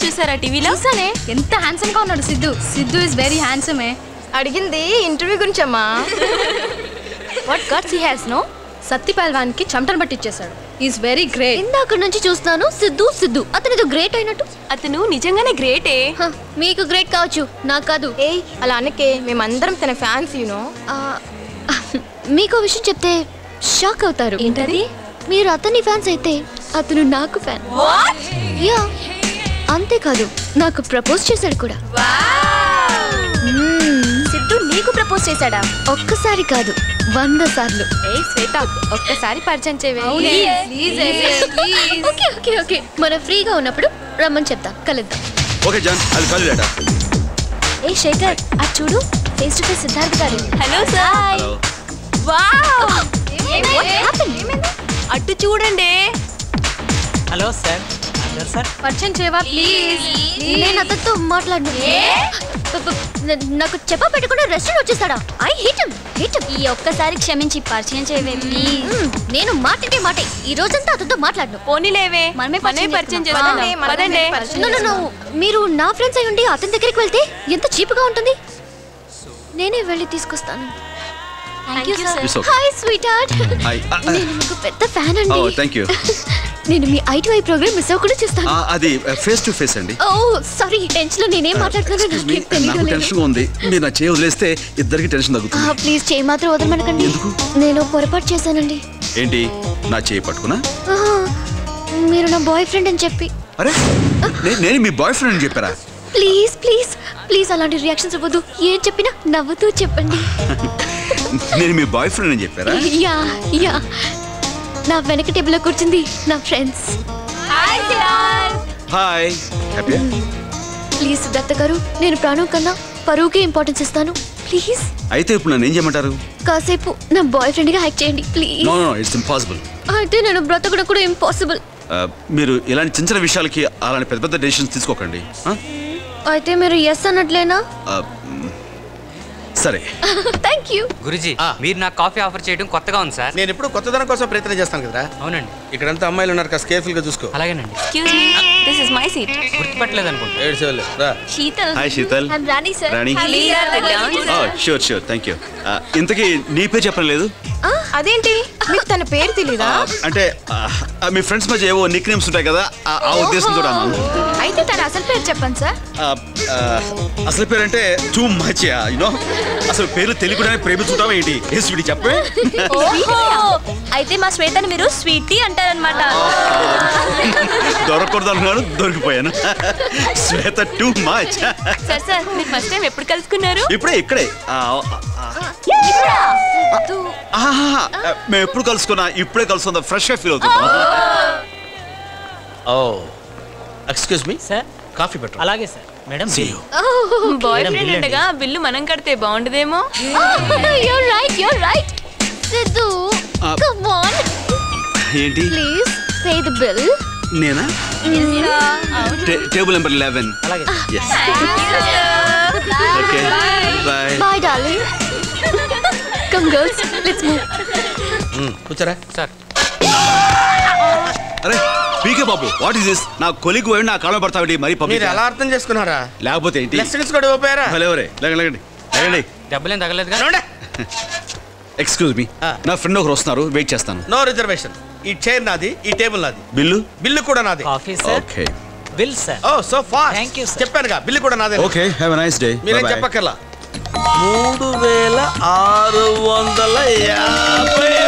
చూసారా టీవీలో? చూసానే, ఎంత హ్యాండ్సమ్ గా ఉన్నాడు Siddhu. Siddhu is very handsome. అడిగింది ఇంటర్వ్యూ గురించమ్మా. What guts he has no. Satti Palwan కి చెమటను పట్టించేశాడు. Is very great. ఇందాక నుంచి చూస్తాను సిద్ధు సిద్ధు. అతనితో గ్రేట్ అయినట్టు. అతను నిజంగానే గ్రేటే. మీకు గ్రేట్ కావచ్చు, నాకు కాదు. ఏయ్ అలా అనకే, మేమందరం తన ఫ్యాన్స్ యూనో. మీకు విషయం చెప్తే షాక్ అవుతారు. ఏంటది? మీరు అతని ఫ్యాన్స్ అయితే అతను నాకు ఫ్యాన్. యా, అంతేకాదు నాకు ప్రపోజ్ చేశాడు కూడా. సిద్ధు నీకు ప్రపోజ్ చేశాడా? ఒక్కసారి కాదు 100 సార్లు. ఏయ్ శ్వేత, ఒక్కసారి పరిచయం చేయవే. ఓకే ఓకే ఓకే, మనం ఫ్రీగా ఉన్నప్పుడు రమ్మని చెప్తాం, కలుద్దాం. ఓకే జాన్, అది కాల్ లేటా. ఏ శేఖర్, అది చూడు, ఫేస్ టు ఫేస్ సిద్ధార్థ్ గారు. Hello sir. వావ్, అటు చూడండి. Hello sir. సార్ పరిచయం చేయవా ప్లీజ్? నేను అతనితో మాట్లాడను. నాకు చెప్ప పెట్టకుండా రెస్టారెంట్ వచ్చేసాడా? I hate him. ఈ ఒక్కసారి క్షమించి పరిచయం చేయవే ప్లీజ్. నేను మాటే ఈ రోజంతా అతనితో మాట్లాడను. పోనీలేవే, మనమే పరిచయం చేద్దాం. పదండి. నో, మీరు నా ఫ్రెండ్స్ అయి ఉండి అతని దగ్గరికి వెళ్తే ఎంత చీప్గా ఉంటుంది. నేనే వెళ్ళి తీసుకొస్తాను. Hi sweet heart. నేను మీకు పెద్ద ఫ్యాన్ అండి. Oh thank you. నేను మీ ఐ2ఐ ప్రోగ్రామ్ మిస్ అవ్వకుండా చూస్తాను. అది ఫేస్ టు ఫేస్ అండి. ఓ సారీ, టెన్షన్ లో నేనేం మాట్లాడుతున్నానో నాకేం తెలియడం నాకు టెన్షన్ ఉంది. మీరు నా చేయి వదిలేస్తే ఇద్దరికి టెన్షన్ తగ్గుతుంది. ప్లీజ్ చేయి మాత్రం వదలమనకండి. నేను పొరపాటు చేశానండి. ఏంటి, నా చేయి పట్టుకున్నా? మీరు నా బాయ్ ఫ్రెండ్ అని చెప్పి. అరే, నేను మీ బాయ్ ఫ్రెండ్ అని చెప్పారా? ప్లీజ్ ప్లీజ్ ప్లీజ్ అలాంటి రియాక్షన్స్ ఇవ్వద్దు. ఏం చెప్పినా నవ్వుతూ చెప్పండి. నేను మీ బాయ్ ఫ్రెండ్ అని చెప్పారా? యా యా, నా వెనక టేబుల్ లో కూర్చుంది నా friends. Hi. Happy? Please Siddhartha గారు, నేను ప్రాణం కన్నా పరువుకే ఇంపార్టెన్స్ ఇస్తాను. ప్లీజ్. అయితే ఇప్పుడు నన్ను ఏం చేయమంటారు? కాసేపు నా బాయ్ ఫ్రెండ్ గా యాక్ట్ చేయండి please. No no, it's impossible. అయితే నేను బ్రతకడం కూడా ఇంపాసిబుల్. మీరు ఇలాంటి చిన్న చిన్న విషయాలకి అలాంటి పెద్ద పెద్ద డెసిషన్స్ తీసుకోకండి. అయితే మీరు ఎస్ అన్నట్లేనా? సరే. Thank you. గురుజీ, మీరు నాకు కాఫీ ఆఫర్ చేయడం కొత్తగా ఉంది సార్. నేను ఎప్పుడు కొత్తదనం కోసం ప్రయత్నం చేస్తాను కదా. అవునండి. ఇక్కడంతా అమ్మాయిలు ఉన్నారు, కాస్త కేర్ఫుల్ గా చూసుకో. అలాగేనండి. Excuse me, this is my seat. గుర్తుపట్టలేదు అనుకుంటా. Sheetal. Hi Sheetal. I am Rani sir. Rani. Sure sure, thank you. ఇంతకీ నీ పేరు చెప్పడం లేదు? అదేంటి, మీకు తన పేరు తెలీదా? అంటే మీ ఫ్రెండ్స్ మధ్య ఏవో నిక్ నేమ్స్ ఉంటాయి కదా, ఆ ఉద్దేశంతో అయితే తన అసలు పేరు చెప్పండి సార్. అసలు పేరు అంటే టూ మచ్ యూనో. అసలు పేరు తెలియకుండానే ప్రేమించుంటావా ఏంటి? ఏ స్వీటీ చెప్పే. అయితే మా శ్వేతని మీరు స్వీటీ అంటారనమాట. దొరకకూడదు అనుకున్నాను, దొరికిపోయాను. శ్వేత టూ మచ్. సార్ సార్, మీరు ఫస్ట్ టైం ఎప్పుడు కలుసుకున్నారు? ఇక్కడే. మేము ఎప్పుడు కలుసుకున్నా ఇప్పుడే కలుసుకుందాం, ఫ్రెష్ గా ఫీల్ అవుతున్నాం. ఓ ఎక్స్క్యూజ్ మీ సార్, కాఫీ పెట్టు. అలాగే సార్. మేడం, బాయ్ ఫ్రెండ్ ఉండగా బిల్లు మనం కడితే బాగుండదేమో. You're right. Siddhu, come on. ఏంటి? Please pay the bill. నేనా? Table number 11. అలాగే. Yes. Okay. Bye. Bye darling. Come girls, let's move. కూర్చోరా సార్. అరే పీకే బాబు, వాట్ ఇస్ దిస్? నా కొలిగ్ పోయి నా కాలం పడతావిటి మరి మీరు పబ్లిక్. ఎలా అర్థం చేసుకున్నారా? లేకపోతే ఏంటి? లెసన్స్ కూడా ఓపారా? భలేవరే, లేకండి. దెబ్బలేం తగలేదుగా? ఎక్స్క్యూజ్ మీ, నా ఫ్రెండ్ ఒకరు వస్తున్నారు, వెయిట్ చేస్తాను. No reservation. ఈ చైర్ నాది, ఈ టేబుల్ నాది. బిల్లు కూడా నాది. Coffee sir. Okay. Bill sir. Oh so fast. Thank you sir. చెప్పానుగా, బిల్లు కూడా నాదే. Okay, have a nice day. మీరేం చెప్పక్కర్లా. 3650.